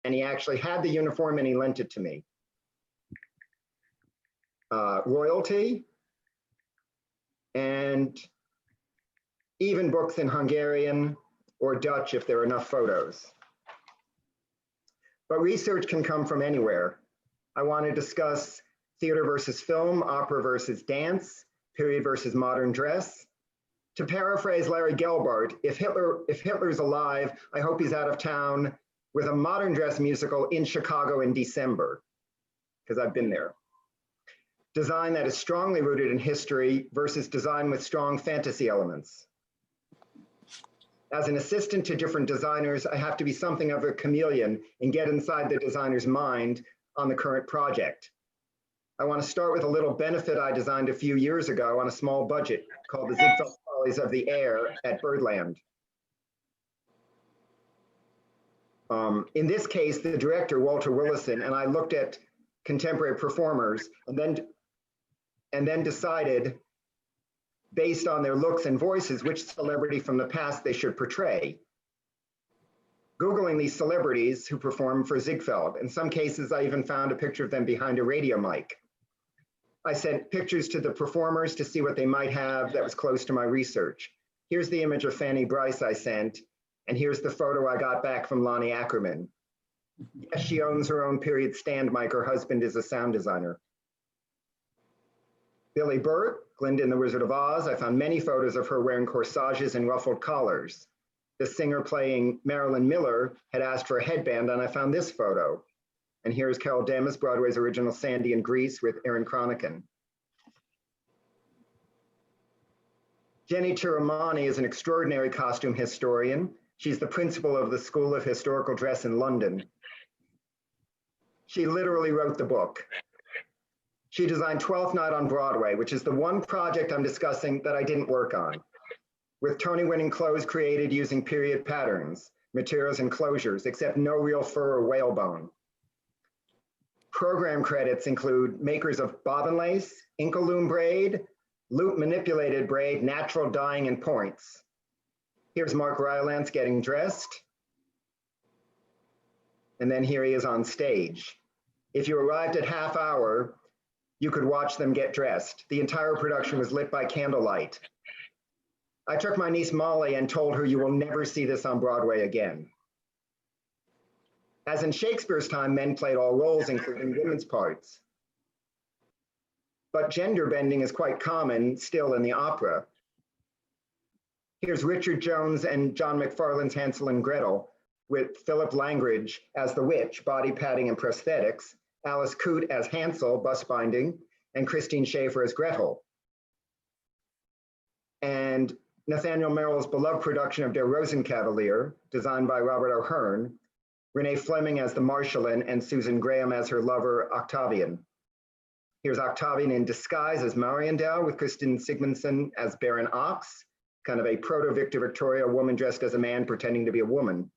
and he actually had the uniform and he lent it to me. Royalty, and even books in Hungarian or Dutch if there are enough photos. But research can come from anywhere. I want to discuss theater versus film, opera versus dance, period versus modern dress. To paraphrase Larry Gelbart, if Hitler's alive, I hope he's out of town with a modern dress musical in Chicago in December, because I've been there. Design that is strongly rooted in history versus design with strong fantasy elements. As an assistant to different designers, I have to be something of a chameleon and get inside the designer's mind on the current project. I want to start with a little benefit I designed a few years ago on a small budget called the Zigzag Valleys of the Air at Birdland. In this case, the director, Walter Willison, and I looked at contemporary performers and then decided, based on their looks and voices, which celebrity from the past they should portray. Googling these celebrities who perform for Ziegfeld. In some cases, I even found a picture of them behind a radio mic. I sent pictures to the performers to see what they might have that was close to my research. Here's the image of Fanny Brice I sent, and here's the photo I got back from Lonnie Ackerman. Yes, she owns her own period stand mic. Her husband is a sound designer. Billy Burt, Glinda in the Wizard of Oz. I found many photos of her wearing corsages and ruffled collars. The singer playing Marilyn Miller had asked for a headband, and I found this photo. And here's Carol Damas, Broadway's original Sandy in Grease with Aaron Cronican. Jenny Tiramani is an extraordinary costume historian. She's the principal of the School of Historical Dress in London. She literally wrote the book. She designed 12th Night on Broadway, which is the one project I'm discussing that I didn't work on, with Tony-winning clothes created using period patterns, materials, and closures, except no real fur or whalebone. Program credits include makers of bobbin lace, Inca-loom braid, loop manipulated braid, natural dyeing, and points. Here's Mark Rylance getting dressed. And then here he is on stage. If you arrived at half hour, you could watch them get dressed. The entire production was lit by candlelight. I took my niece Molly and told her, you will never see this on Broadway again. As in Shakespeare's time, men played all roles, including women's parts. But gender bending is quite common still in the opera. Here's Richard Jones and John McFarlane's Hansel and Gretel, with Philip Langridge as the witch, body padding and prosthetics, Alice Coote as Hansel, bust binding, and Christine Schaefer as Gretel. And Nathaniel Merrill's beloved production of Der Rosenkavalier, designed by Robert O'Hearn, Renee Fleming as the Marschallin, and Susan Graham as her lover, Octavian. Here's Octavian in disguise as Mariandel, with Kristen Sigmundson as Baron Ox, kind of a proto-Victor Victoria woman dressed as a man pretending to be a woman.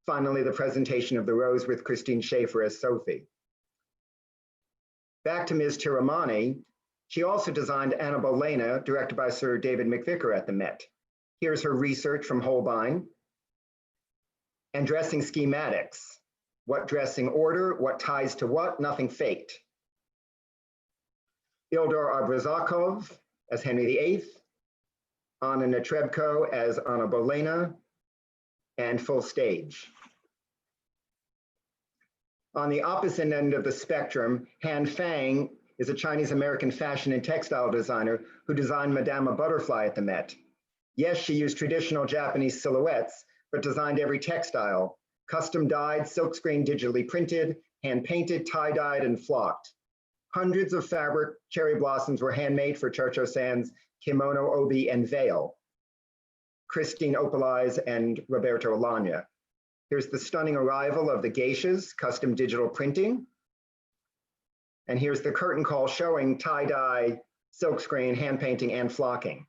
Finally, the presentation of the Rose with Christine Schaefer as Sophie. Back to Ms. Tiramani, she also designed Anna Bolena, directed by Sir David McVicker at the Met. Here's her research from Holbein. And dressing schematics. What dressing order, what ties to what, nothing faked. Ildor Abrazakov as Henry VIII, Anna Netrebko as Anna Bolena, and full stage. On the opposite end of the spectrum, Han Fang is a Chinese-American fashion and textile designer who designed Madama Butterfly at the Met. Yes, she used traditional Japanese silhouettes, but designed every textile, custom dyed, silkscreen digitally printed, hand-painted, tie-dyed, and flocked. Hundreds of fabric cherry blossoms were handmade for Cho-Cho-San's kimono, obi, and veil. Christine Opalize and Roberto Alagna. Here's the stunning arrival of the geishas, custom digital printing. And here's the curtain call showing tie-dye, silkscreen, hand painting, and flocking.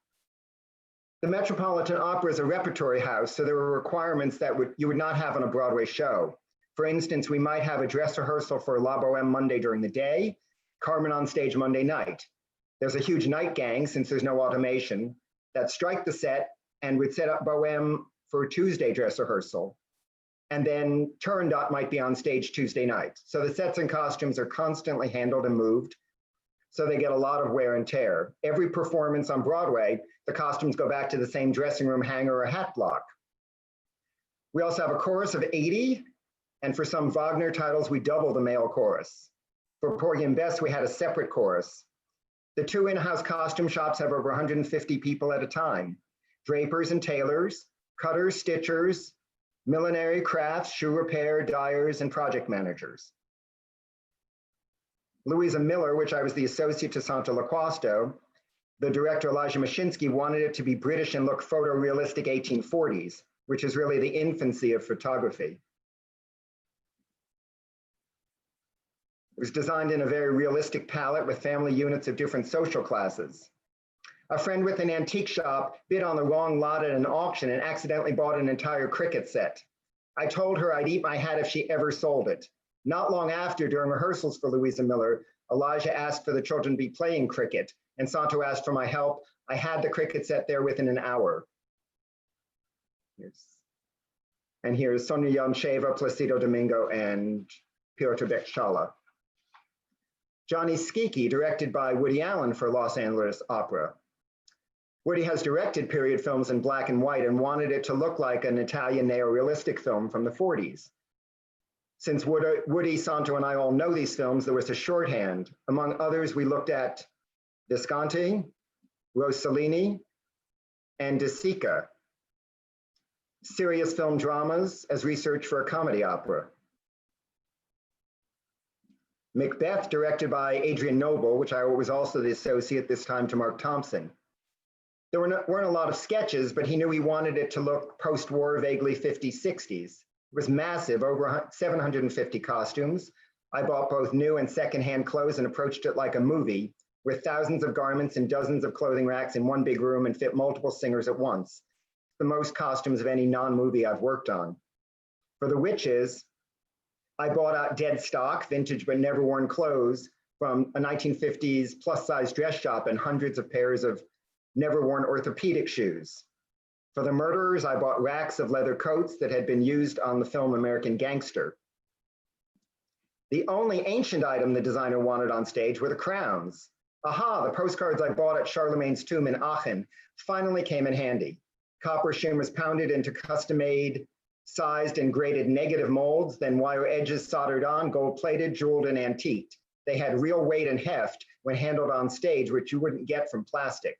The Metropolitan Opera is a repertory house, so there were requirements that you would not have on a Broadway show. For instance, we might have a dress rehearsal for La Boheme Monday during the day, Carmen on stage Monday night. There's a huge night gang, since there's no automation, that strike the set and would set up Boheme for a Tuesday dress rehearsal. and then Turandot might be on stage Tuesday night. So the sets and costumes are constantly handled and moved, so they get a lot of wear and tear. Every performance on Broadway, the costumes go back to the same dressing room hanger or hat block. We also have a chorus of 80, and for some Wagner titles, we double the male chorus. For Porgy and Bess, we had a separate chorus. The two in-house costume shops have over 150 people at a time: drapers and tailors, cutters, stitchers, millinery crafts, shoe repair, dyers, and project managers. Louisa Miller, which I was the associate to Santa Laquasto, the director Elijah Mashinsky wanted it to be British and look photorealistic 1840s, which is really the infancy of photography. It was designed in a very realistic palette with family units of different social classes. A friend with an antique shop bid on the wrong lot at an auction and accidentally bought an entire cricket set. I told her I'd eat my hat if she ever sold it. Not long after, during rehearsals for Louisa Miller, Elijah asked for the children to be playing cricket, and Santo asked for my help. I had the cricket set there within an hour. Here's Sonia Yoncheva, Placido Domingo, and Piotr Bekchala. Johnny Skiki, directed by Woody Allen for Los Angeles Opera. Woody has directed period films in black and white and wanted it to look like an Italian neo-realistic film from the 40s. Since Woody, Santo, and I all know these films, there was a shorthand. Among others, we looked at Visconti, Rossellini, and De Sica. Serious film dramas as research for a comedy opera. Macbeth, directed by Adrian Noble, which I was also the associate this time to Mark Thompson. There weren't a lot of sketches, but he knew he wanted it to look post-war, vaguely 50s, 60s. It was massive, over 750 costumes. I bought both new and secondhand clothes and approached it like a movie, with thousands of garments and dozens of clothing racks in one big room and fit multiple singers at once. The most costumes of any non-movie I've worked on. For The Witches, I bought out dead stock, vintage but never worn clothes from a 1950s plus-size dress shop and hundreds of pairs of never worn orthopedic shoes. For The Murderers, I bought racks of leather coats that had been used on the film American Gangster. The only ancient item the designer wanted on stage were the crowns. Aha, the postcards I bought at Charlemagne's tomb in Aachen finally came in handy. Copper shimmers pounded into custom-made, sized and graded negative molds, then wire edges soldered on, gold-plated, jeweled, and antiqued. They had real weight and heft when handled on stage, which you wouldn't get from plastic.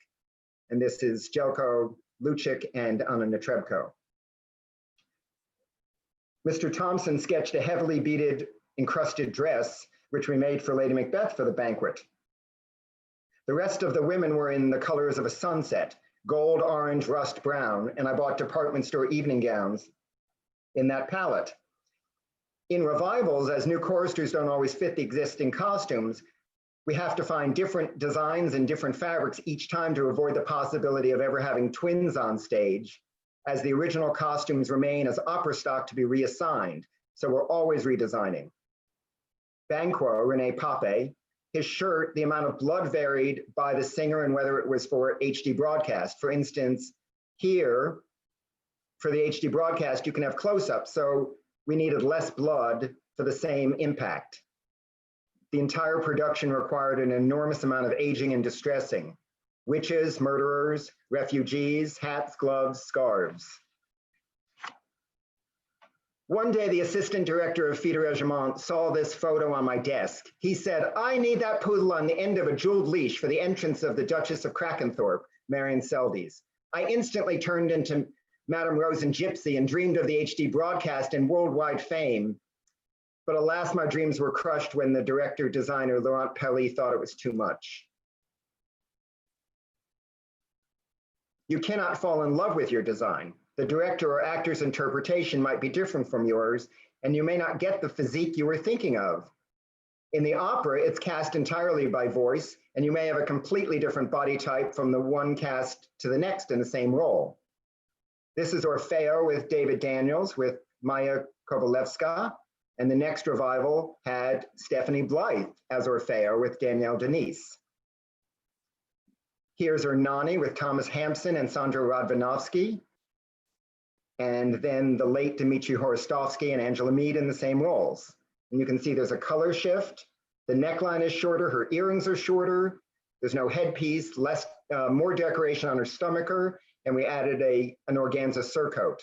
And this is Jelko Lucic and Anna Netrebko. Mr. Thompson sketched a heavily beaded, encrusted dress, which we made for Lady Macbeth for the banquet. The rest of the women were in the colors of a sunset, gold, orange, rust brown, and I bought department store evening gowns in that palette. In revivals, as new choristers don't always fit the existing costumes, we have to find different designs and different fabrics each time to avoid the possibility of ever having twins on stage, as the original costumes remain as opera stock to be reassigned, so we're always redesigning. Banquo, René Pape, his shirt, the amount of blood varied by the singer and whether it was for HD broadcast. For instance, here, for the HD broadcast, you can have close-ups, so we needed less blood for the same impact. The entire production required an enormous amount of aging and distressing. Witches, murderers, refugees, hats, gloves, scarves. One day, the assistant director of Theatre Regiment saw this photo on my desk. He said, "I need that poodle on the end of a jeweled leash for the entrance of the Duchess of Krakenthorpe, Marion Seldes." I instantly turned into Madame Rose and Gypsy and dreamed of the HD broadcast and worldwide fame. But alas, my dreams were crushed when the director-designer Laurent Pelly thought it was too much. You cannot fall in love with your design. The director or actor's interpretation might be different from yours, and you may not get the physique you were thinking of. In the opera, it's cast entirely by voice, and you may have a completely different body type from the one cast to the next in the same role. This is Orfeo with David Daniels with Maya Kovalevska, and the next revival had Stephanie Blythe as Orfeo with Danielle Denise. Here's Ernani with Thomas Hampson and Sandra Radvanovsky. and then the late Dmitry Horostovsky and Angela Mead in the same roles. And you can see there's a color shift. The neckline is shorter, her earrings are shorter, there's no headpiece, more decoration on her stomacher, and we added an organza surcoat.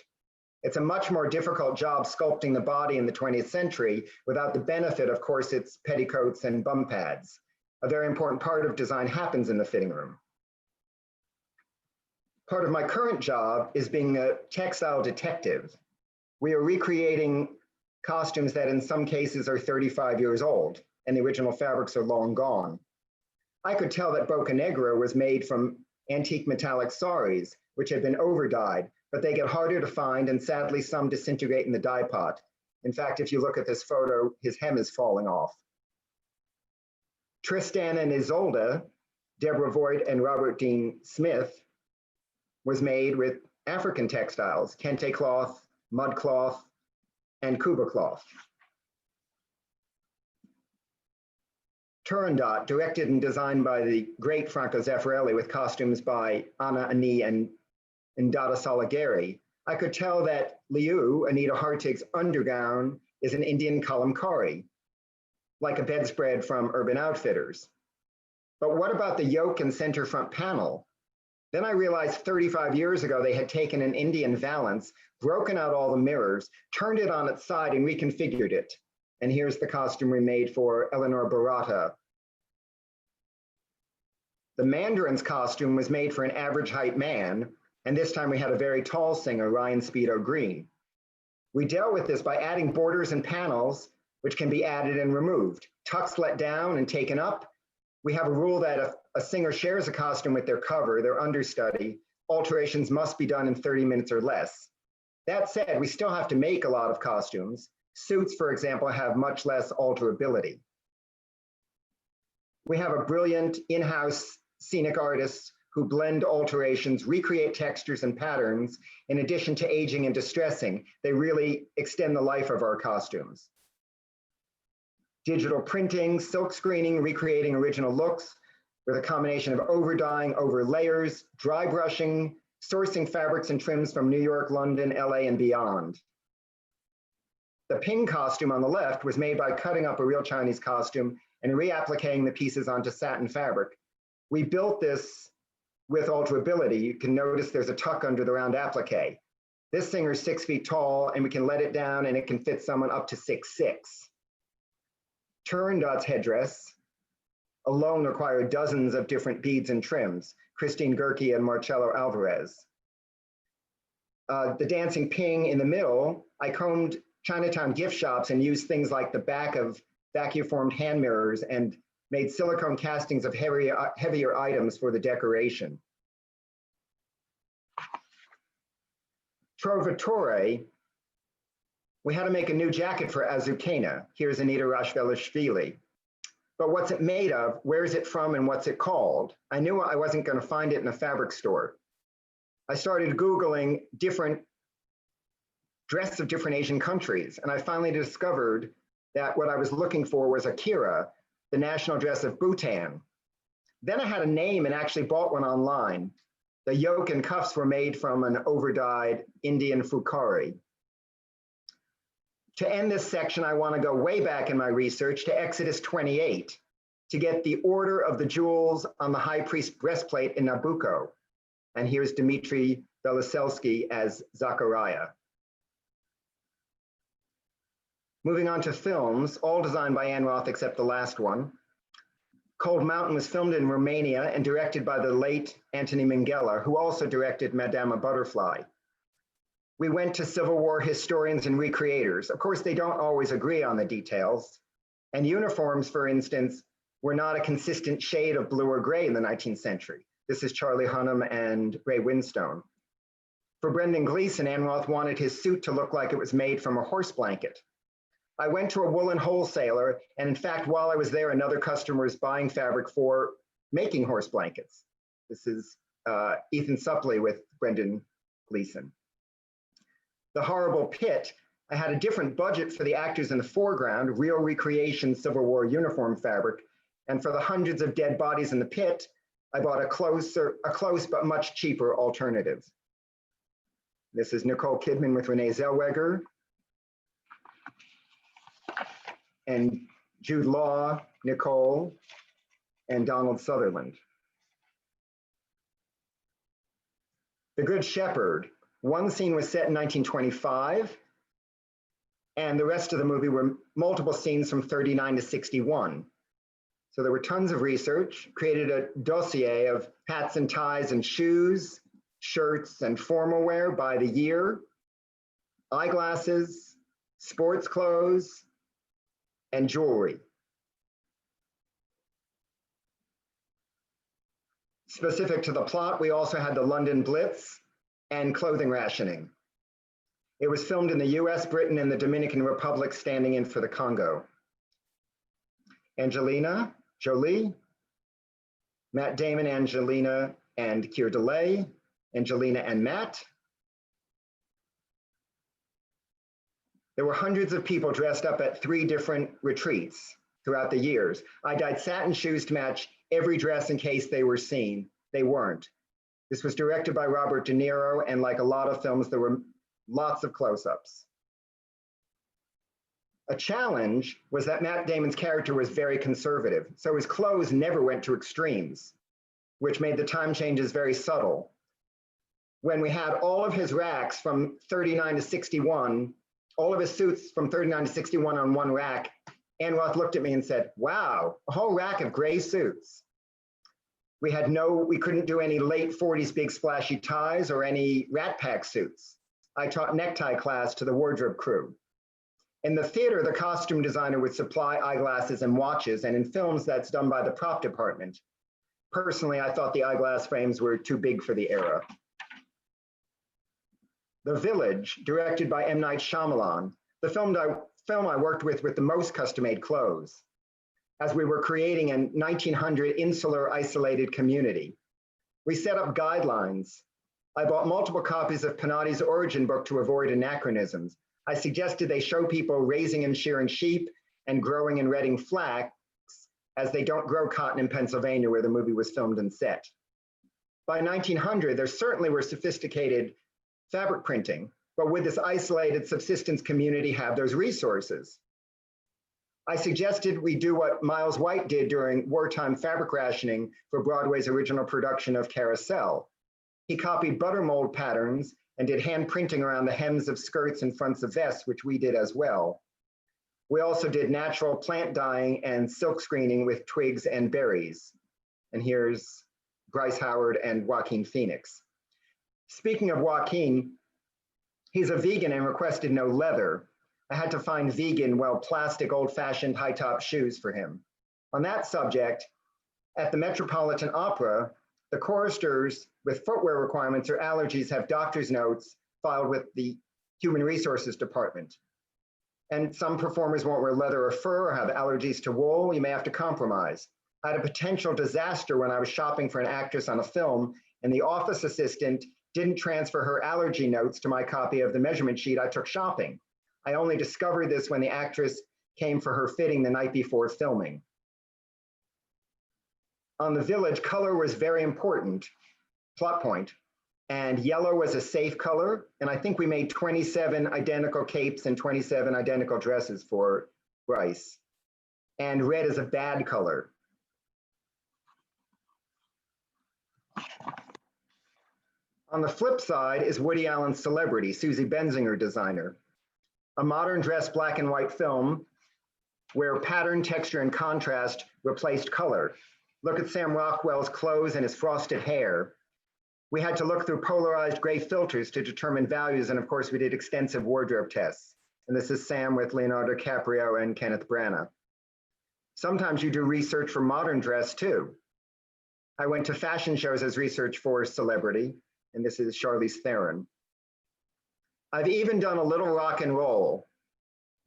It's a much more difficult job sculpting the body in the 20th century without the benefit, of course, its petticoats and bum pads. A very important part of design happens in the fitting room. Part of my current job is being a textile detective. We are recreating costumes that in some cases are 35 years old, and the original fabrics are long gone. I could tell that Boca Negra was made from antique metallic saris, which had been over-dyed, but they get harder to find, and sadly some disintegrate in the dye pot. In fact, if you look at this photo, his hem is falling off. Tristan and Isolde, Deborah Voigt and Robert Dean Smith, was made with African textiles, kente cloth, mud cloth, and Kuba cloth. Turandot, directed and designed by the great Franco Zeffirelli with costumes by Anna Ani and Dada Salageri, I could tell that Liu, Anita Hartig's undergown, is an Indian kalamkari, like a bedspread from Urban Outfitters. But what about the yoke and center front panel? Then I realized 35 years ago they had taken an Indian valance, broken out all the mirrors, turned it on its side and reconfigured it. And here's the costume we made for Eleanor Barata. The Mandarin's costume was made for an average height man, and this time we had a very tall singer, Ryan Speedo Green. We dealt with this by adding borders and panels, which can be added and removed. Tucks let down and taken up. We have a rule that if a singer shares a costume with their cover, their understudy, alterations must be done in 30 minutes or less. That said, we still have to make a lot of costumes. Suits, for example, have much less alterability. We have a brilliant in-house scenic artists who blend alterations, recreate textures and patterns, in addition to aging and distressing. They really extend the life of our costumes. Digital printing, silk screening, recreating original looks with a combination of over-dyeing, over layers, dry brushing, sourcing fabrics and trims from New York, London, LA, and beyond. The Ping costume on the left was made by cutting up a real Chinese costume and reapplicating the pieces onto satin fabric. We built this with alterability. You can notice there's a tuck under the round applique. This singer's 6 feet tall, and we can let it down and it can fit someone up to 6'6". Turandot's headdress alone required dozens of different beads and trims, Christine Gerke and Marcello Alvarez. The dancing Ping in the middle, I combed Chinatown gift shops and used things like the back of vacuum-formed hand mirrors and made silicone castings of heavier items for the decoration. Trovatore, we had to make a new jacket for Azucena. Here's Anita Rashvelishvili. But what's it made of? Where is it from and what's it called? I knew I wasn't going to find it in a fabric store. I started Googling different dresses of different Asian countries, and I finally discovered that what I was looking for was Akira, the national dress of Bhutan. Then I had a name and actually bought one online. The yoke and cuffs were made from an over-dyed Indian fukari. To end this section, I want to go way back in my research to Exodus 28 to get the order of the jewels on the high priest breastplate in Nabucco. And here's Dmitry Beliselsky as Zachariah. Moving on to films, all designed by Ann Roth except the last one. Cold Mountain was filmed in Romania and directed by the late Anthony Minghella, who also directed Madama Butterfly. We went to Civil War historians and recreators. Of course, they don't always agree on the details. And uniforms, for instance, were not a consistent shade of blue or gray in the 19th century. This is Charlie Hunnam and Ray Winstone. For Brendan Gleeson, Ann Roth wanted his suit to look like it was made from a horse blanket. I went to a woolen wholesaler, and in fact, while I was there, another customer was buying fabric for making horse blankets. This is Ethan Suppley with Brendan Gleeson. The Horrible Pit, I had a different budget for the actors in the foreground, real recreation Civil War uniform fabric, and for the hundreds of dead bodies in the pit, I bought a close but much cheaper alternative. This is Nicole Kidman with Renee Zellweger and Jude Law, Nicole, and Donald Sutherland. The Good Shepherd. One scene was set in 1925, and the rest of the movie were multiple scenes from 39 to 61. So there were tons of research, created a dossier of hats and ties and shoes, shirts and formal wear by the year, eyeglasses, sports clothes, and jewelry. Specific to the plot, we also had the London Blitz and clothing rationing. It was filmed in the US, Britain, and the Dominican Republic, standing in for the Congo. Angelina Jolie, Matt Damon, Angelina and Keir Dullea, Angelina and Matt. There were hundreds of people dressed up at 3 different retreats throughout the years. I dyed satin shoes to match every dress in case they were seen. They weren't. This was directed by Robert De Niro, and like a lot of films, there were lots of close-ups. A challenge was that Matt Damon's character was very conservative, so his clothes never went to extremes, which made the time changes very subtle. When we had all of his racks from 39 to 61, all of his suits from 39 to 61 on one rack, Ann Roth looked at me and said, "Wow, a whole rack of gray suits." We couldn't do any late 40s big splashy ties or any Rat Pack suits. I taught necktie class to the wardrobe crew. In the theater, the costume designer would supply eyeglasses and watches, and in films, that's done by the prop department. Personally, I thought the eyeglass frames were too big for the era. The Village, directed by M. Night Shyamalan, the film I worked with the most custom-made clothes, as we were creating a 1900 insular isolated community. We set up guidelines. I bought multiple copies of Panatti's origin book to avoid anachronisms. I suggested they show people raising and shearing sheep and growing and retting flax, as they don't grow cotton in Pennsylvania where the movie was filmed and set. By 1900, there certainly were sophisticated fabric printing, but would this isolated subsistence community have those resources? I suggested we do what Miles White did during wartime fabric rationing for Broadway's original production of Carousel. He copied butter mold patterns and did hand printing around the hems of skirts and fronts of vests, which we did as well. We also did natural plant dyeing and silk screening with twigs and berries. And here's Bryce Howard and Joaquin Phoenix. Speaking of Joaquin, he's a vegan and requested no leather. I had to find vegan, plastic, old-fashioned high-top shoes for him. On that subject, at the Metropolitan Opera, the choristers with footwear requirements or allergies have doctor's notes filed with the Human Resources Department. And some performers won't wear leather or fur or have allergies to wool. You may have to compromise. I had a potential disaster when I was shopping for an actress on a film, and the office assistant didn't transfer her allergy notes to my copy of the measurement sheet I took shopping. I only discovered this when the actress came for her fitting the night before filming. On The Village, color was very important, plot point, and yellow was a safe color, and I think we made 27 identical capes and 27 identical dresses for Bryce, and red is a bad color. On the flip side is Woody Allen's Celebrity, Susie Benzinger designer, a modern dress black and white film where pattern, texture, and contrast replaced color. Look at Sam Rockwell's clothes and his frosted hair. We had to look through polarized gray filters to determine values, and of course we did extensive wardrobe tests. And this is Sam with Leonardo DiCaprio and Kenneth Branagh. Sometimes you do research for modern dress too. I went to fashion shows as research for Celebrity, and this is Charlize Theron. I've even done a little rock and roll.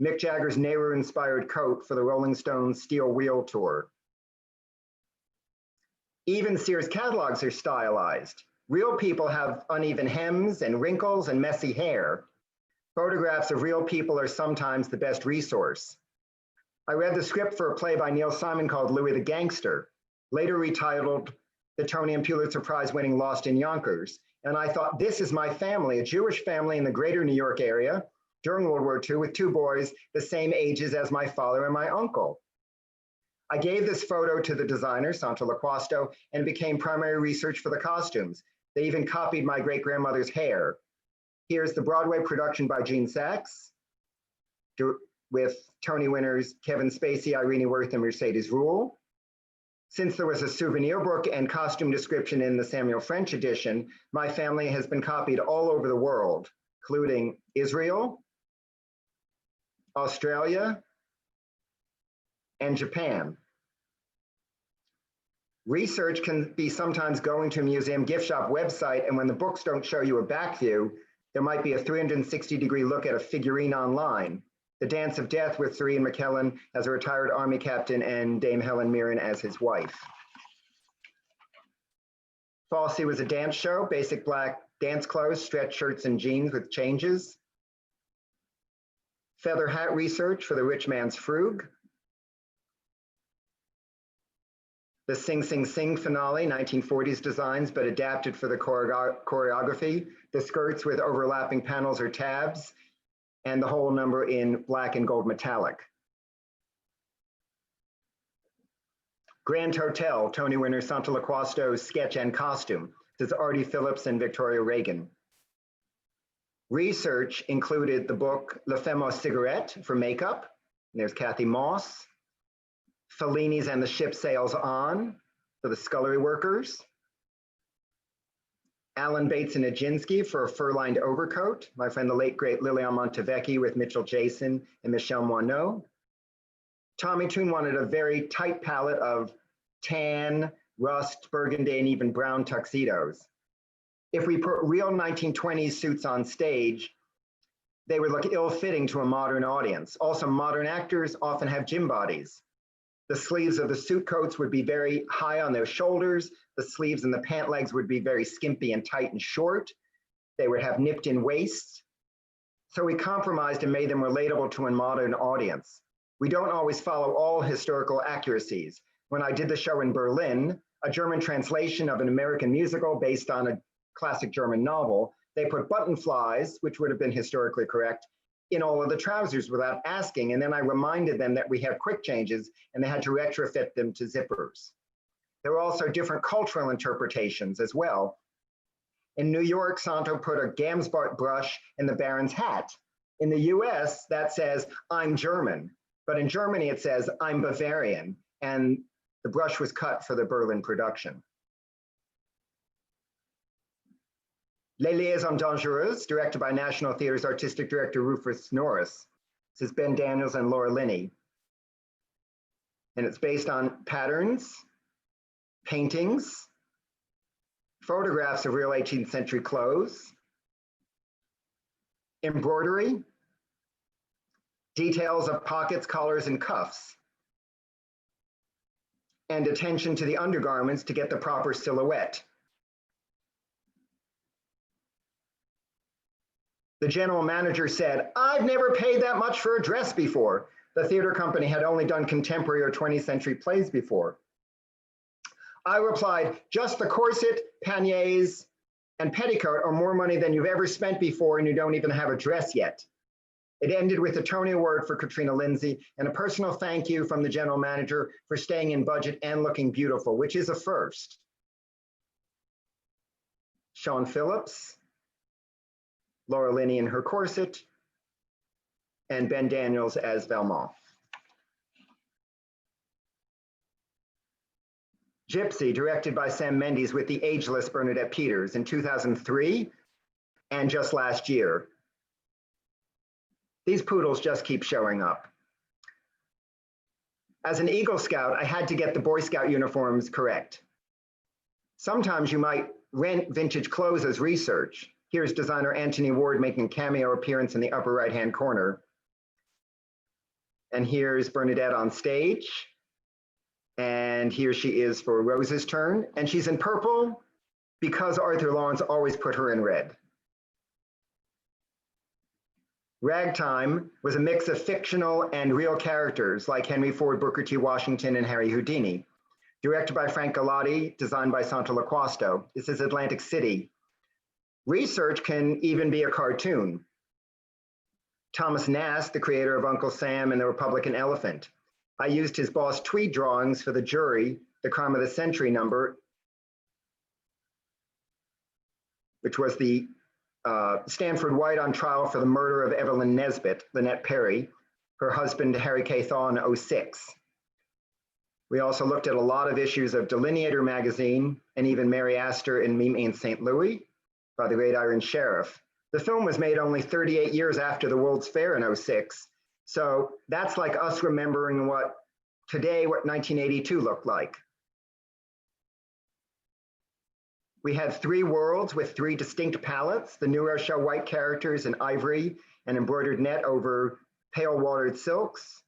Mick Jagger's Nehru-inspired coat for the Rolling Stones Steel Wheel Tour. Even Sears catalogs are stylized. Real people have uneven hems and wrinkles and messy hair. Photographs of real people are sometimes the best resource. I read the script for a play by Neil Simon called Louis the Gangster, later retitled the Tony and Pulitzer Prize winning Lost in Yonkers. And I thought, this is my family, a Jewish family in the greater New York area during World War II with two boys the same ages as my father and my uncle. I gave this photo to the designer, Santo Laquasto, and it became primary research for the costumes. They even copied my great-grandmother's hair. Here's the Broadway production by Gene Saks with Tony winners Kevin Spacey, Irene Worth, and Mercedes Ruehl. Since there was a souvenir book and costume description in the Samuel French edition, my family has been copied all over the world, including Israel, Australia, and Japan. Research can be sometimes going to a museum gift shop website, and when the books don't show you a back view, there might be a 360-degree look at a figurine online. The Dance of Death with Sir Ian McKellen as a retired Army captain and Dame Helen Mirren as his wife. Fosse was a dance show, basic black dance clothes, stretch shirts and jeans with changes. Feather hat research for the rich man's frug. The Sing Sing Sing finale, 1940s designs, but adapted for the choreography. The skirts with overlapping panels or tabs, and the whole number in black and gold metallic. Grand Hotel, Tony winner Santo Laquasto's sketch and costume. This is Artie Phillips and Victoria Reagan. Research included the book La Femme aux Cigarettes for makeup. And there's Kathy Moss. Fellini's And the Ship Sails On for the scullery workers. Alan Bates and Nijinsky for a fur-lined overcoat. My friend, the late, great Lilian Montevecchi with Mitchell Jason and Michelle Moineau. Tommy Toon wanted a very tight palette of tan, rust, burgundy, and even brown tuxedos. If we put real 1920s suits on stage, they would look ill-fitting to a modern audience. Also, modern actors often have gym bodies. The sleeves of the suit coats would be very high on their shoulders. The sleeves and the pant legs would be very skimpy and tight and short. They would have nipped in waists. So we compromised and made them relatable to a modern audience. We don't always follow all historical accuracies. When I did the show in Berlin, a German translation of an American musical based on a classic German novel, they put button flies, which would have been historically correct, in all of the trousers without asking. And then I reminded them that we have quick changes and they had to retrofit them to zippers. There were also different cultural interpretations as well. In New York, Santo put a Gamsbart brush in the Baron's hat. In the US, that says, I'm German. But in Germany, it says, I'm Bavarian. And the brush was cut for the Berlin production. Les Liaisons Dangereuses, directed by National Theatre's artistic director Rufus Norris. This is Ben Daniels and Laura Linney. And it's based on patterns, paintings, photographs of real 18th century clothes, embroidery, details of pockets, collars, and cuffs, and attention to the undergarments to get the proper silhouette. The general manager said, I've never paid that much for a dress before. The theater company had only done contemporary or 20th century plays before. I replied, just the corset, panniers, and petticoat are more money than you've ever spent before, and you don't even have a dress yet. It ended with a Tony Award for Katrina Lindsay and a personal thank you from the general manager for staying in budget and looking beautiful, which is a first. Sean Phillips, Laura Linney in her corset, and Ben Daniels as Valmont. Gypsy, directed by Sam Mendes with the ageless Bernadette Peters in 2003 and just last year. These poodles just keep showing up. As an Eagle Scout, I had to get the Boy Scout uniforms correct. Sometimes you might rent vintage clothes as research. Here's designer Anthony Ward making a cameo appearance in the upper right-hand corner. And here's Bernadette on stage. And here she is for Rose's turn. And she's in purple because Arthur Lawrence always put her in red. Ragtime was a mix of fictional and real characters like Henry Ford, Booker T. Washington, and Harry Houdini. Directed by Frank Galati, designed by Santo Laquasto. This is Atlantic City. Research can even be a cartoon. Thomas Nast, the creator of Uncle Sam and the Republican Elephant. I used his Boss Tweed drawings for the jury, the Crime of the Century number, which was the Stanford White on trial for the murder of Evelyn Nesbit, Lynette Perry, her husband Harry K. Thaw in 06. We also looked at a lot of issues of Delineator magazine and even Mary Astor in Meet Me in St. Louis by the Great Iron Sheriff. The film was made only 38 years after the World's Fair in 06. So that's like us remembering what 1982 looked like. We had 3 worlds with 3 distinct palettes, the New Rochelle white characters in ivory and embroidered net over pale watered silks,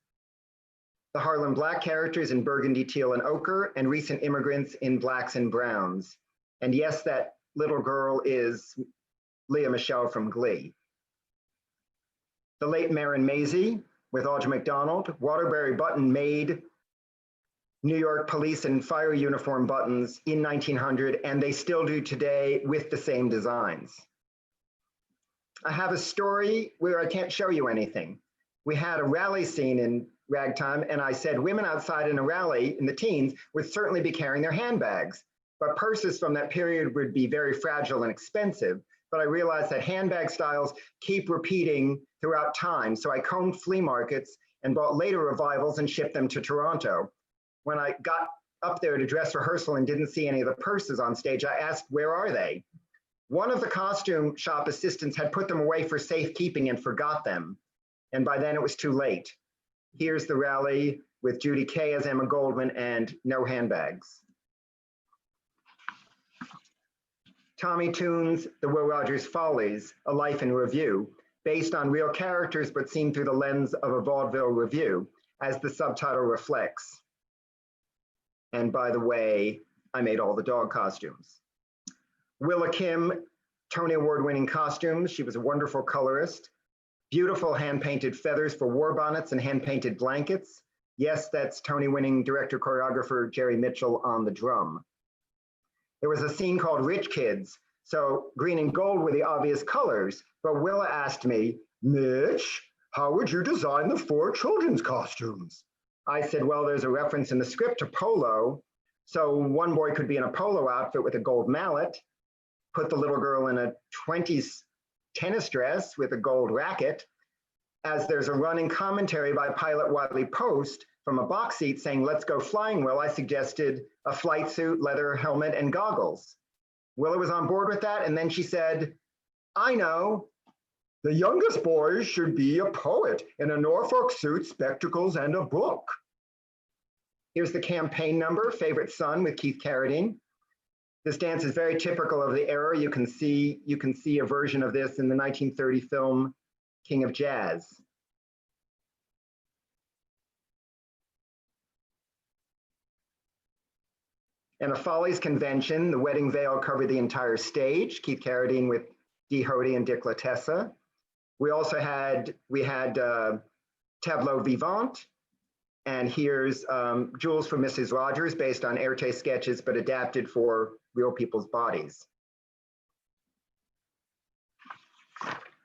the Harlem black characters in burgundy, teal, and ochre, and recent immigrants in blacks and browns. And yes, that little girl is Leah Michelle from Glee. The late Marin Mazey with Audra McDonald, Waterbury Button made New York police and fire uniform buttons in 1900, and they still do today with the same designs. I have a story where I can't show you anything. We had a rally scene in Ragtime, and I said women outside in a rally in the teens would certainly be carrying their handbags, but purses from that period would be very fragile and expensive. But I realized that handbag styles keep repeating throughout time. So I combed flea markets and bought later revivals and shipped them to Toronto. When I got up there to dress rehearsal and didn't see any of the purses on stage, I asked, where are they? One of the costume shop assistants had put them away for safekeeping and forgot them. And by then it was too late. Here's the rally with Judy Kay as Emma Goldman and no handbags. Tommy Toon's The Will Rogers Follies, A Life in Review, based on real characters but seen through the lens of a vaudeville review, as the subtitle reflects. And by the way, I made all the dog costumes. Willa Kim, Tony Award-winning costumes. She was a wonderful colorist. Beautiful hand-painted feathers for war bonnets and hand-painted blankets. Yes, that's Tony-winning director-choreographer Jerry Mitchell on the drum. There was a scene called Rich Kids. So green and gold were the obvious colors, but Willa asked me, Mitch, how would you design the 4 children's costumes? I said, well, there's a reference in the script to polo. So one boy could be in a polo outfit with a gold mallet, put the little girl in a 20s tennis dress with a gold racket. As there's a running commentary by pilot Wiley Post from a box seat saying, let's go flying, Will, I suggested a flight suit, leather helmet, and goggles. Willa was on board with that, and then she said, I know, the youngest boys should be a poet in a Norfolk suit, spectacles, and a book. Here's the campaign number, Favorite Son with Keith Carradine. This dance is very typical of the era. You can see a version of this in the 1930 film King of Jazz. And a Follies convention, the wedding veil covered the entire stage, Keith Carradine with Dee Hoty and Dick Latessa. We also had Tableau Vivant, and here's Jewels for Mrs. Rogers, based on Erte sketches, but adapted for real people's bodies.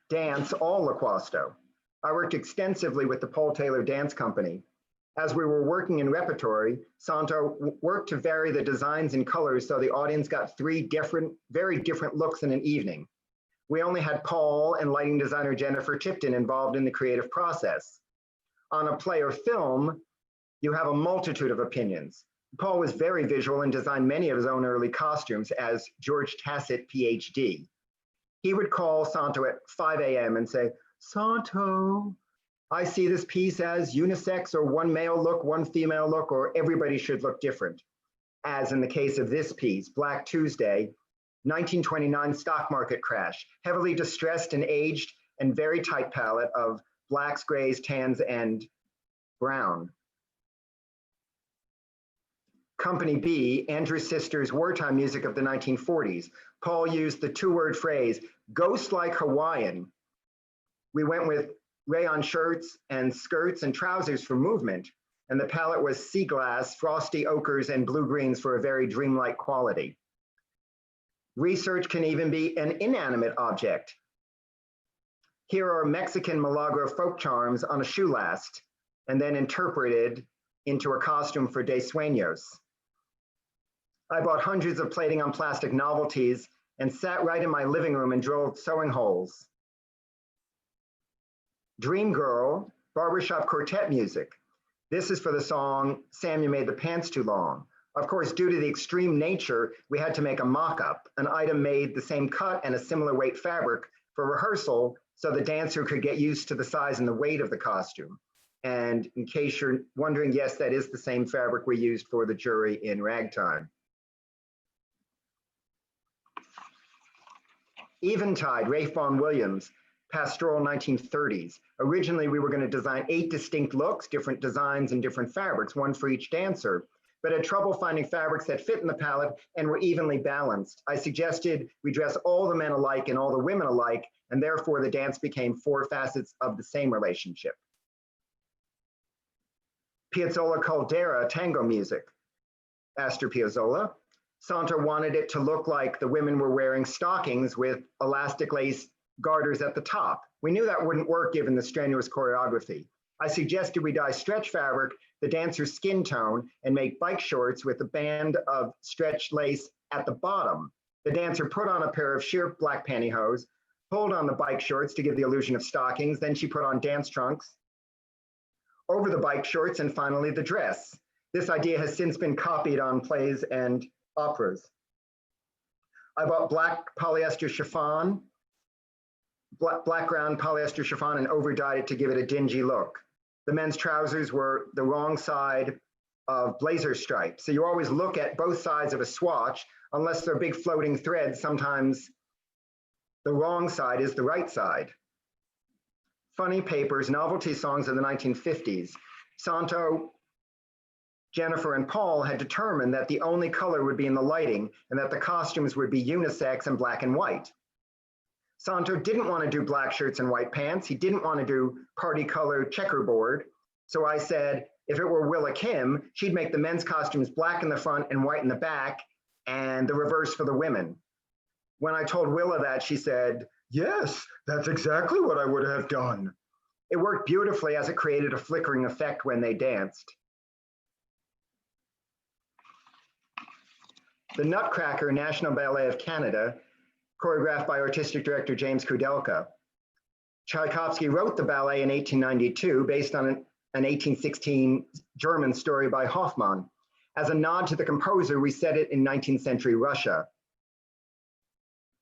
Dance, all LaQuasto. I worked extensively with the Paul Tailor Dance Company. As we were working in repertory, Santo worked to vary the designs and colors so the audience got 3 very different looks in an evening. We only had Paul and lighting designer Jennifer Tipton involved in the creative process. On a play or film, you have a multitude of opinions. Paul was very visual and designed many of his own early costumes as George Tassett, PhD. He would call Santo at 5 a.m. and say, Santo, I see this piece as unisex, or one male look, one female look, or everybody should look different. As in the case of this piece, Black Tuesday, 1929 stock market crash, heavily distressed and aged and very tight palette of blacks, grays, tans, and brown. Company B, Andrew Sister's wartime music of the 1940s. Paul used the 2-word phrase, ghost like Hawaiian. We went with rayon shirts and skirts and trousers for movement, and the palette was sea glass, frosty ochres, and blue-greens for a very dreamlike quality. Research can even be an inanimate object. Here are Mexican Milagro folk charms on a shoe last, and then interpreted into a costume for De Sueños. I bought hundreds of plating on plastic novelties and sat right in my living room and drilled sewing holes. Dream Girl, barbershop quartet music. This is for the song, Sam, You Made the Pants Too Long. Of course, due to the extreme nature, we had to make a mock-up, an item made the same cut and a similar weight fabric for rehearsal so the dancer could get used to the size and the weight of the costume. And in case you're wondering, yes, that is the same fabric we used for the jury in Ragtime. Eventide, Rafe Vaughan Williams, pastoral 1930s. Originally, we were going to design 8 distinct looks, different designs and different fabrics, one for each dancer, but had trouble finding fabrics that fit in the palette and were evenly balanced. I suggested we dress all the men alike and all the women alike, and therefore the dance became 4 facets of the same relationship. Piazzolla Caldera, tango music. Astor Piazzolla. Santo wanted it to look like the women were wearing stockings with elastic lace garters at the top. We knew that wouldn't work given the strenuous choreography. I suggested we dye stretch fabric the dancer's skin tone and make bike shorts with a band of stretch lace at the bottom. The dancer put on a pair of sheer black pantyhose, pulled on the bike shorts to give the illusion of stockings, then she put on dance trunks over the bike shorts, and finally the dress. This idea has since been copied on plays and operas. I bought black polyester chiffon, black ground polyester chiffon, and overdyed it to give it a dingy look. The men's trousers were the wrong side of blazer stripes. So you always look at both sides of a swatch, unless they're big floating threads, sometimes the wrong side is the right side. Funny Papers, novelty songs of the 1950s. Santo, Jennifer, and Paul had determined that the only color would be in the lighting and that the costumes would be unisex and black and white. Santo didn't want to do black shirts and white pants. He didn't want to do party color checkerboard. So I said, if it were Willa Kim, she'd make the men's costumes black in the front and white in the back, and the reverse for the women. When I told Willa that, she said, yes, that's exactly what I would have done. It worked beautifully as it created a flickering effect when they danced. The Nutcracker, National Ballet of Canada, choreographed by artistic director James Kudelka. Tchaikovsky wrote the ballet in 1892 based on an 1816 German story by Hoffmann. As a nod to the composer, we set it in 19th century Russia.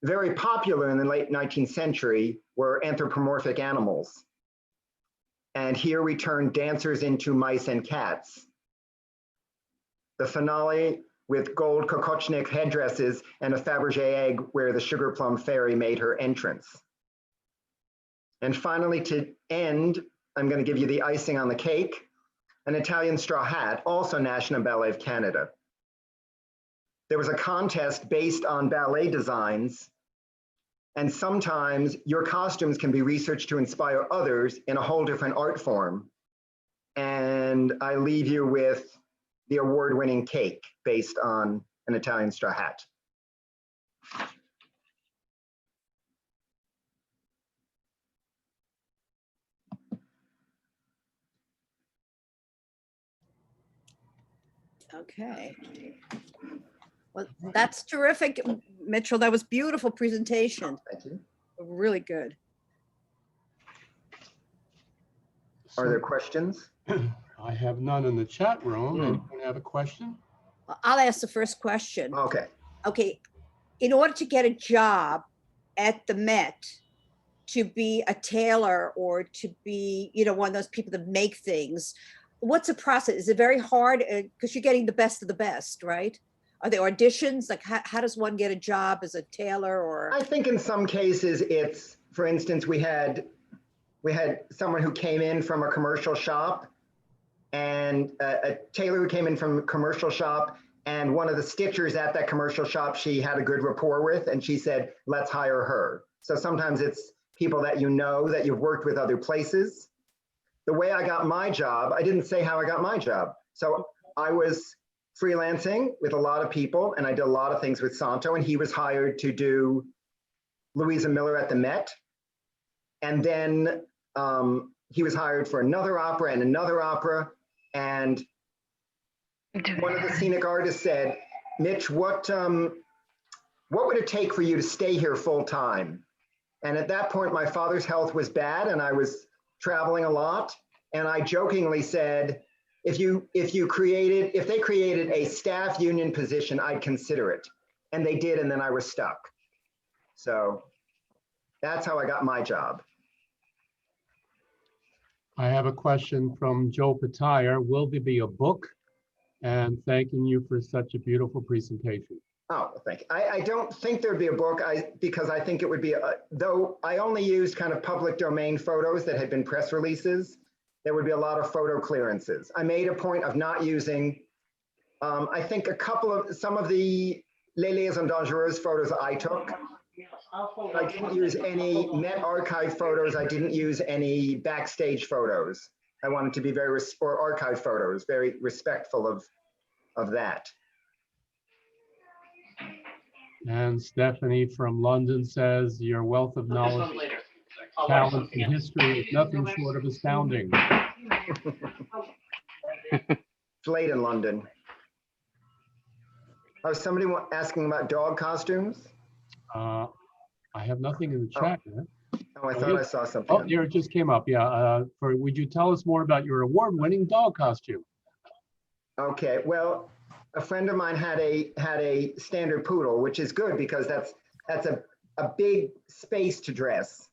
Very popular in the late 19th century were anthropomorphic animals. And here we turned dancers into mice and cats. The finale with gold Kokochnik headdresses and a Fabergé egg where the sugar plum fairy made her entrance. And finally, to end, I'm going to give you the icing on the cake, an Italian straw hat, also National Ballet of Canada. There was a contest based on ballet designs, and sometimes your costumes can be researched to inspire others in a whole different art form. And I leave you with the award-winning cake based on an Italian straw hat. Okay. Well, that's terrific, Mitchell. That was beautiful presentation. Thank you. Really good. Are there questions? I have none in the chat room. Anyone have a question? I'll ask the first question. Okay. Okay. In order to get a job at the Met, to be a tailor or to be, you know, one of those people that make things, what's the process? Is it very hard? Because you're getting the best of the best, right? Are there auditions? Like how does one get a job as a tailor? Or I think in some cases it's, for instance, we had someone who came in from a commercial shop, and a tailor who came in from a commercial shop, and one of the stitchers at that commercial shop she had a good rapport with, and she said, let's hire her. So sometimes it's people that you know, that you've worked with other places. The way I got my job, I didn't say how I got my job. So I was freelancing with a lot of people, and I did a lot of things with Santo, and he was hired to do Louisa Miller at the Met. And then he was hired for another opera and another opera. And one of the scenic artists said, Mitch, what would it take for you to stay here full time? And at that point, my father's health was bad and I was traveling a lot. And I jokingly said, if they created a staff union position, I'd consider it. And they did, and then I was stuck. So that's how I got my job. I have a question from Joe Patire. Will there be a book? And thanking you for such a beautiful presentation. Oh, thank you. I don't think there'd be a book because I think it would be, though I only used kind of public domain photos that had been press releases, there would be a lot of photo clearances. I made a point of not using, I think some of the Les Liaisons Dangereuses photos I took. I didn't use any Met archive photos. I didn't use any backstage photos. I wanted to be or archive photos, very respectful of that. And Stephanie from London says, your wealth of knowledge, talent, and history is nothing short of astounding. It's late in London. Oh, somebody asking about dog costumes? I have nothing in the chat yet. Oh, I thought I saw something. Oh, here it just came up. Yeah. Would you tell us more about your award-winning dog costume? Okay. Well, a friend of mine had a standard poodle, which is good because that's a big space to dress.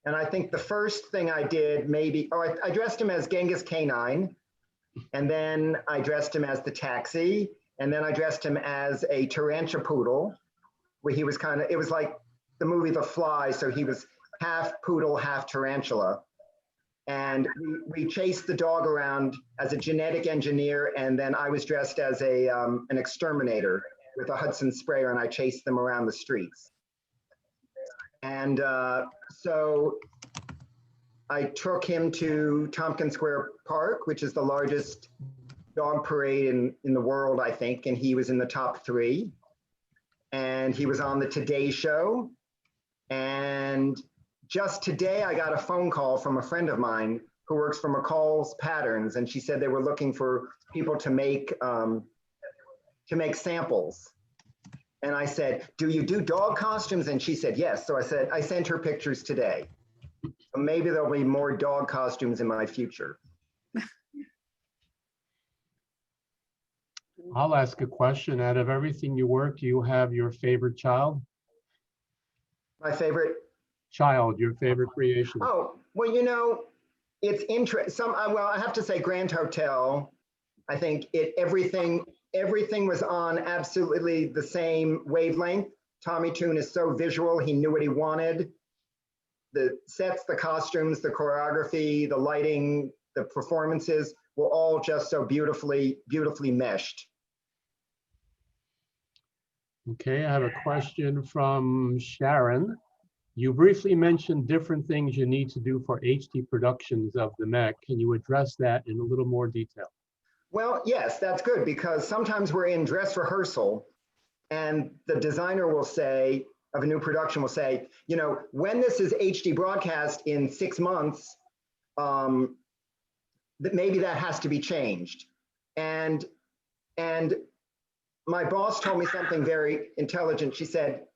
And I think the first thing I did I dressed him as Genghis Canine, and then I dressed him as the taxi, and then I dressed him as a tarantula poodle, where he was it was like the movie The Fly, so he was half poodle, half tarantula. And we chased the dog around as a genetic engineer, and then I was dressed as an exterminator with a Hudson sprayer, and I chased them around the streets. And so I took him to Tompkins Square Park, which is the largest dog parade in the world, I think, and he was in the top 3. And he was on the Today Show. And just today, I got a phone call from a friend of mine who works for McCall's Patterns, and she said they were looking for people to make samples. And I said, do you do dog costumes? And she said, yes. So I sent her pictures today. So maybe there'll be more dog costumes in my future. I'll ask a question. Out of everything you work, do you have your favorite child? My favorite? Child, your favorite creation. Oh, well, it's interesting. Well, I have to say Grand Hotel, I think everything was on absolutely the same wavelength. Tommy Tune is so visual. He knew what he wanted. The sets, the costumes, the choreography, the lighting, the performances were all just so beautifully meshed. Okay, I have a question from Sharon. You briefly mentioned different things you need to do for HD productions of the Met. Can you address that in a little more detail? Well, yes, that's good, because sometimes we're in dress rehearsal and the designer will say, of a new production will say, when this is HD broadcast in 6 months, that maybe that has to be changed. And my boss told me something very intelligent. She said,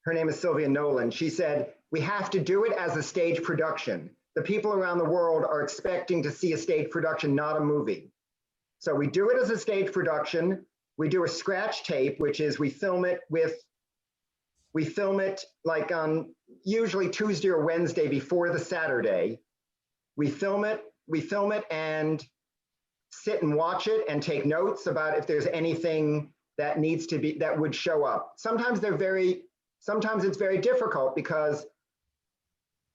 her name is Sylvia Nolan. She said, we have to do it as a stage production. The people around the world are expecting to see a stage production, not a movie. So we do it as a stage production. We do a scratch tape, which is we film it like on usually Tuesday or Wednesday before the Saturday. We film it and sit and watch it and take notes about if there's anything that that would show up. Sometimes it's very difficult because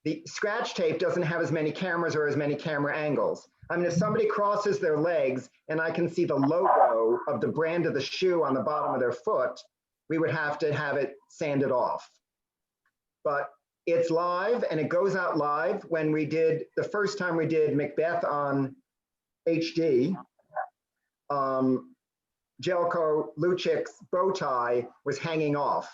the scratch tape doesn't have as many cameras or as many camera angles. I mean, if somebody crosses their legs and I can see the logo of the brand of the shoe on the bottom of their foot, we would have to have it sanded off. But it's live and it goes out live. When the first time we did Macbeth on HD, Jelko Luchik's bow tie was hanging off.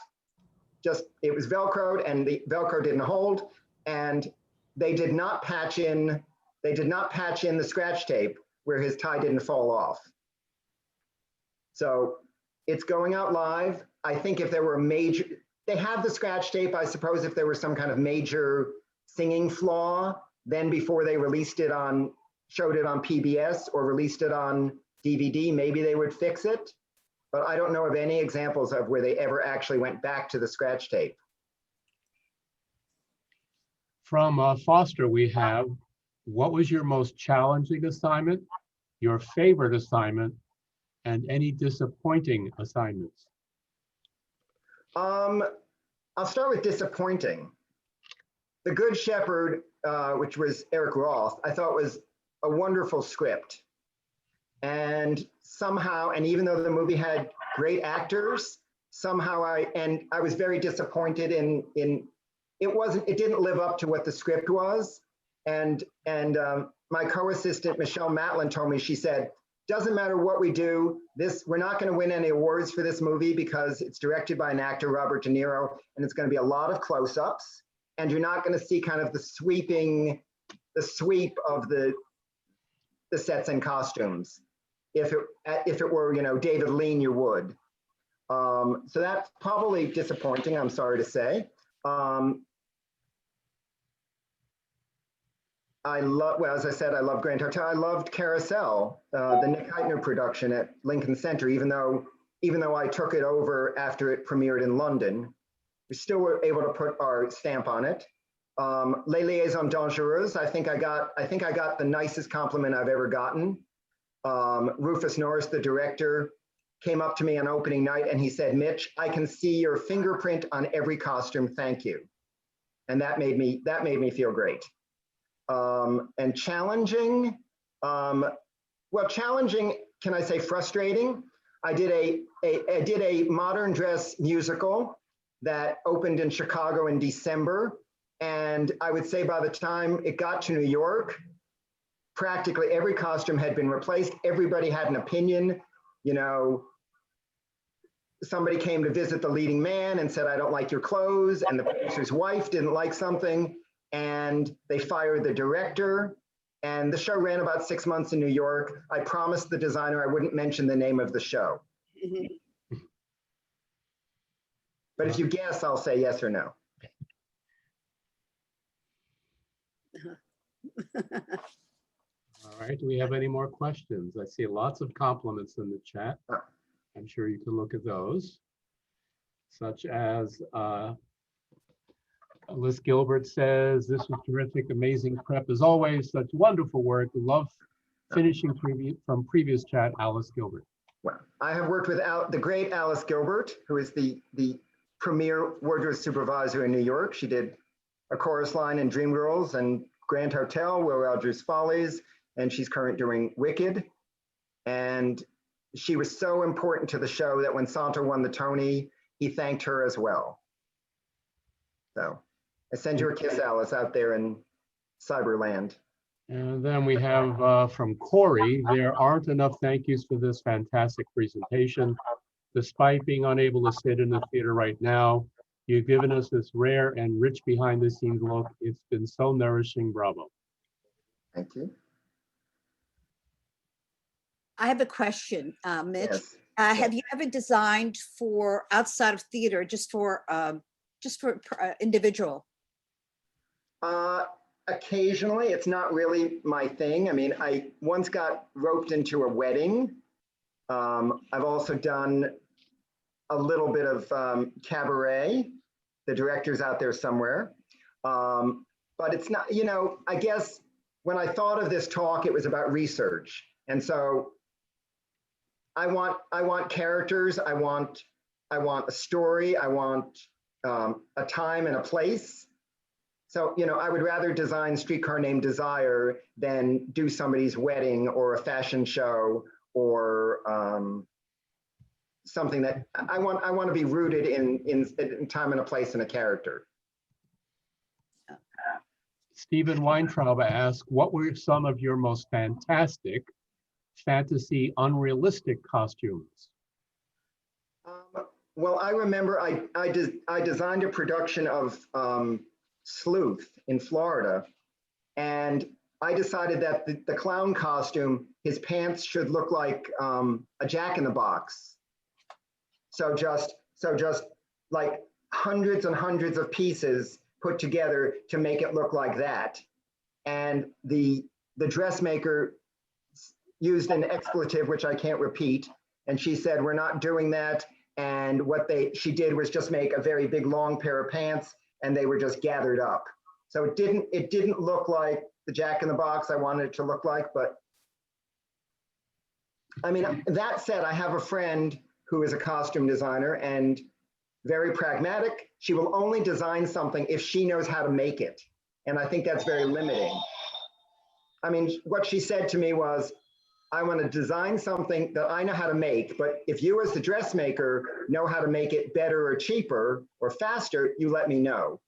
It was Velcroed and the Velcro didn't hold, and they did not patch in the scratch tape where his tie didn't fall off. So it's going out live. I think if there were they have the scratch tape, I suppose if there was some kind of major singing flaw, then before they showed it on PBS or released it on DVD, maybe they would fix it. But I don't know of any examples of where they ever actually went back to the scratch tape. From Foster, we have, what was your most challenging assignment, your favorite assignment, and any disappointing assignments? I'll start with disappointing. The Good Shepherd, which was Eric Roth, I thought was a wonderful script. And somehow, and even though the movie had great actors, somehow I was very disappointed in it didn't live up to what the script was. And my co-assistant, Michelle Matlin, told me, she said, doesn't matter what we do, we're not going to win any awards for this movie because it's directed by an actor, Robert De Niro, and it's going to be a lot of close-ups, and you're not going to see kind of the sweep of the sets and costumes. If it were, David Lean, you would. So that's probably disappointing, I'm sorry to say. As I said, I love Grand Hotel. I loved Carousel, the Nick Heitner production at Lincoln Center, even though I took it over after it premiered in London. We still were able to put our stamp on it. Les Liaisons Dangereuses, I think I got the nicest compliment I've ever gotten. Rufus Norris, the director, came up to me on opening night and he said, Mitch, I can see your fingerprint on every costume, thank you. And that made me feel great. And challenging, challenging, can I say frustrating? I did a modern dress musical that opened in Chicago in December. And I would say by the time it got to New York, practically every costume had been replaced. Everybody had an opinion. Somebody came to visit the leading man and said, I don't like your clothes. And the producer's wife didn't like something. And they fired the director. And the show ran about 6 months in New York. I promised the designer I wouldn't mention the name of the show. But if you guess, I'll say yes or no. All right, do we have any more questions? I see lots of compliments in the chat. I'm sure you can look at those, such as Liz Gilbert says, this was terrific, amazing prep as always, such wonderful work. Love finishing from previous chat, Alice Gilbert. Well, I have worked with the great Alice Gilbert, who is the premier wardrobe supervisor in New York. She did a chorus line in Dreamgirls and Grand Hotel, Will Rogers' Follies, and she's currently doing Wicked. And she was so important to the show that when Santo won the Tony, he thanked her as well. So I send you a kiss, Alice, out there in Cyberland. And then we have from Corey, there aren't enough thank yous for this fantastic presentation. Despite being unable to sit in the theater right now, you've given us this rare and rich behind the scenes look. It's been so nourishing, bravo. Thank you. I have a question, Mitch. Yes. Have you ever designed for outside of theater, just for individual? Occasionally, it's not really my thing. I mean, I once got roped into a wedding. I've also done a little bit of cabaret. The director's out there somewhere. But it's not, I guess when I thought of this talk, it was about research. And so I want characters, I want a story, I want a time and a place. So, I would rather design Streetcar Named Desire than do somebody's wedding or a fashion show or something that I want to be rooted in time and a place and a character. Stephen Weintraub asked, what were some of your most fantastic fantasy unrealistic costumes? Well, I remember I designed a production of Sleuth in Florida, and I decided that the clown costume, his pants should look like a jack-in-the-box. So just like hundreds and hundreds of pieces put together to make it look like that. And the dressmaker used an expletive, which I can't repeat. And she said, we're not doing that. And what she did was just make a very big, long pair of pants, and they were just gathered up. So it didn't look like the Jack-in-the-Box I wanted it to look like, but I mean, that said, I have a friend who is a costume designer and very pragmatic. She will only design something if she knows how to make it. And I think that's very limiting. I mean, what she said to me was, I want to design something that I know how to make, but if you as the dressmaker know how to make it better or cheaper or faster, you let me know.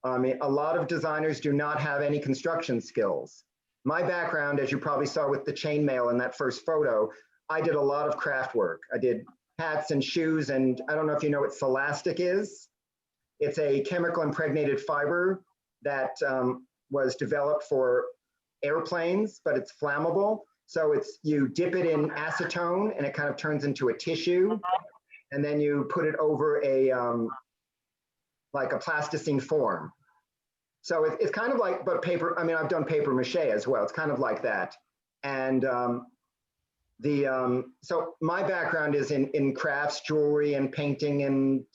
I mean, a lot of designers do not have any construction skills. My background, as you probably saw with the chainmail in that first photo, I did a lot of craft work. I did hats and shoes, and I don't know if you know what Celastic is. It's a chemical impregnated fiber that was developed for airplanes, but it's flammable. So you dip it in acetone and it kind of turns into a tissue, and then you put it over like a plasticine form. So it's kind of like, but paper, I mean, I've done paper mache as well. It's kind of like that. And so my background is in crafts, jewelry and painting and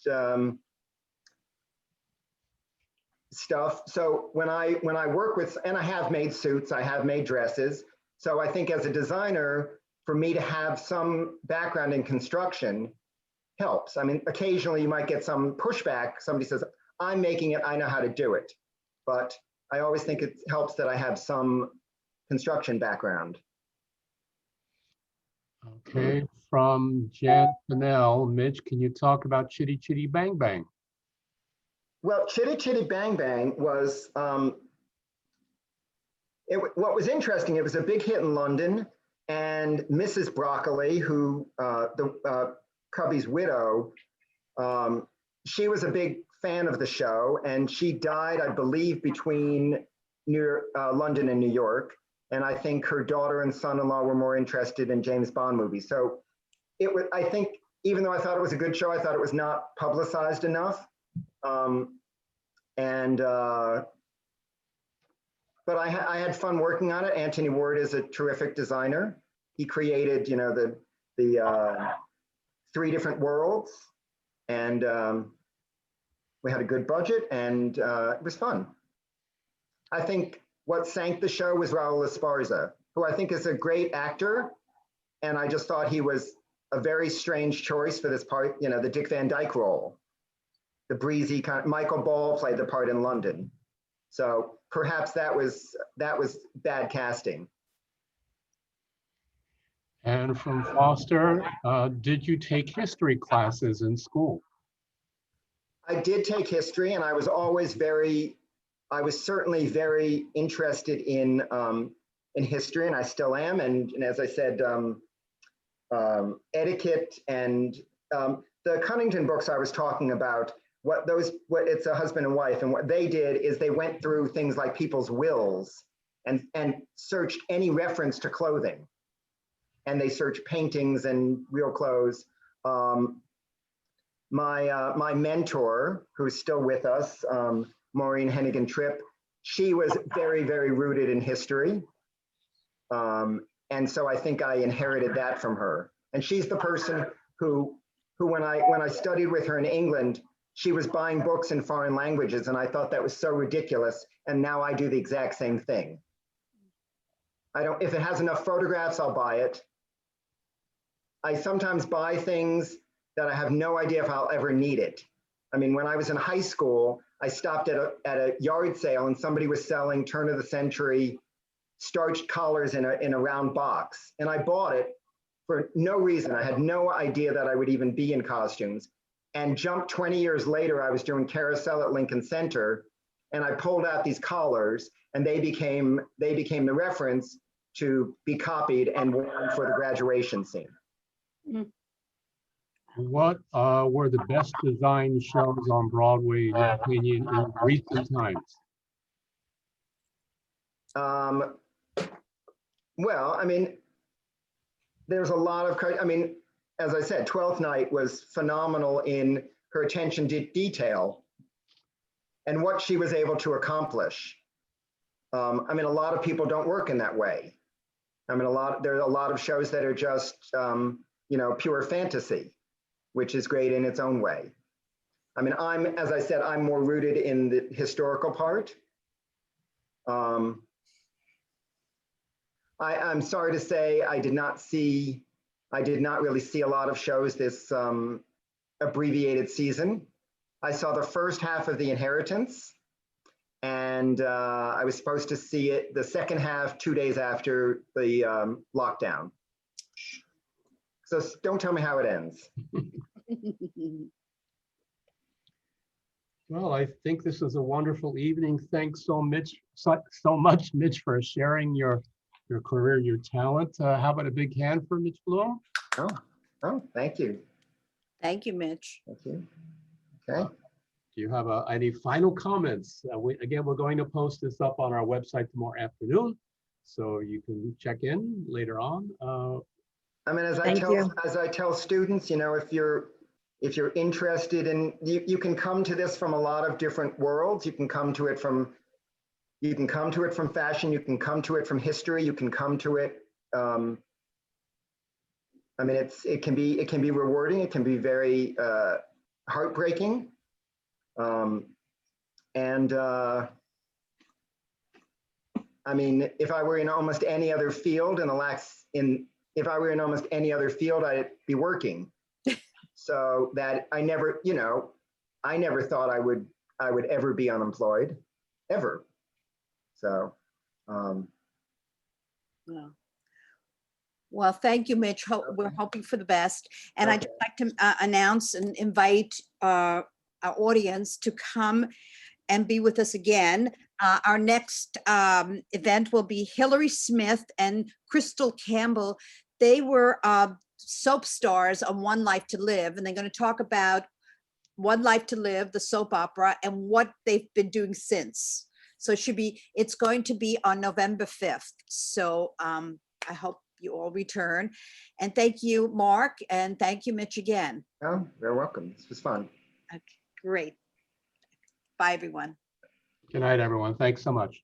stuff. So when I work with, and I have made suits, I have made dresses. So I think as a designer, for me to have some background in construction helps. I mean, occasionally you might get some pushback. Somebody says, I'm making it, I know how to do it. But I always think it helps that I have some construction background. Okay, from Jan Fennell, Mitch, can you talk about Chitty Chitty Bang Bang? Well, Chitty Chitty Bang Bang was, what was interesting, it was a big hit in London, and Mrs. Broccoli, who, Cubby's widow, she was a big fan of the show, and she died, I believe, between London and New York. And I think her daughter and son-in-law were more interested in James Bond movies. So I think, even though I thought it was a good show, I thought it was not publicized enough. But I had fun working on it. Anthony Ward is a terrific designer. He created, you know, the 3 different worlds, and we had a good budget, and it was fun. I think what sank the show was Raul Esparza, who I think is a great actor, and I just thought he was a very strange choice for this part, you know, the Dick Van Dyke role. The breezy kind of, Michael Ball played the part in London. So perhaps that was bad casting. And from Foster, did you take history classes in school? I did take history, and I was certainly very interested in history, and I still am. And as I said, etiquette and the Cunnington books I was talking about, it's a husband and wife, and what they did is they went through things like people's wills and searched any reference to clothing. And they searched paintings and real clothes. My mentor, who's still with us, Maureen Hennigan Tripp, she was very, very rooted in history. And so I think I inherited that from her. And she's the person who when I studied with her in England, she was buying books in foreign languages, and I thought that was so ridiculous. And now I do the exact same thing. If it has enough photographs, I'll buy it. I sometimes buy things that I have no idea if I'll ever need it. I mean, when I was in high school, I stopped at a yard sale, and somebody was selling turn of the century starched collars in a round box. And I bought it for no reason. I had no idea that I would even be in costumes. And jumped 20 years later, I was doing carousel at Lincoln Center, and I pulled out these collars, and they became the reference to be copied and worn for the graduation scene. what were the best designed shows on Broadway, in your opinion, in recent times? Well, I mean, there's a lot of, I mean, as I said, 12th Night was phenomenal in her attention to detail and what she was able to accomplish. I mean, a lot of people don't work in that way. I mean, there are a lot of shows that are just, you know, pure fantasy, which is great in its own way. I mean, as I said, I'm more rooted in the historical part. I'm sorry to say I did not really see a lot of shows this abbreviated season. I saw the first half of The Inheritance, and I was supposed to see it the second half 2 days after the lockdown. So don't tell me how it ends. Well, I think this is a wonderful evening. Thanks so much, Mitch, for sharing your career, your talent. How about a big hand for Mitch Bloom? Oh, thank you. Thank you, Mitch. Thank you. Okay. Do you have any final comments? Again, we're going to post this up on our website tomorrow afternoon, so you can check in later on. I mean, as I tell students, you know, if you're interested in, you can come to this from a lot of different worlds. You can come to it from fashion. You can come to it from history. You can come to it. I mean, it can be rewarding. It can be very heartbreaking. I mean, if I were in almost any other field if I were in almost any other field, I'd be working. So that I never thought I would ever be unemployed, ever. So, Yeah. Well, thank you, Mitch. We're hoping for the best. And I'd just like to announce and invite our audience to come and be with us again. Our next event will be Hilary Smith and Crystal Campbell. They were soap stars on One Life to Live, and they're going to talk about One Life to Live, the soap opera, and what they've been doing since. So it's going to be on November 5th. So I hope you all return. And thank you, Mark, and thank you, Mitch, again. oh, you're welcome. This was fun. Okay, great. Bye, everyone. Good night, everyone. Thanks so much.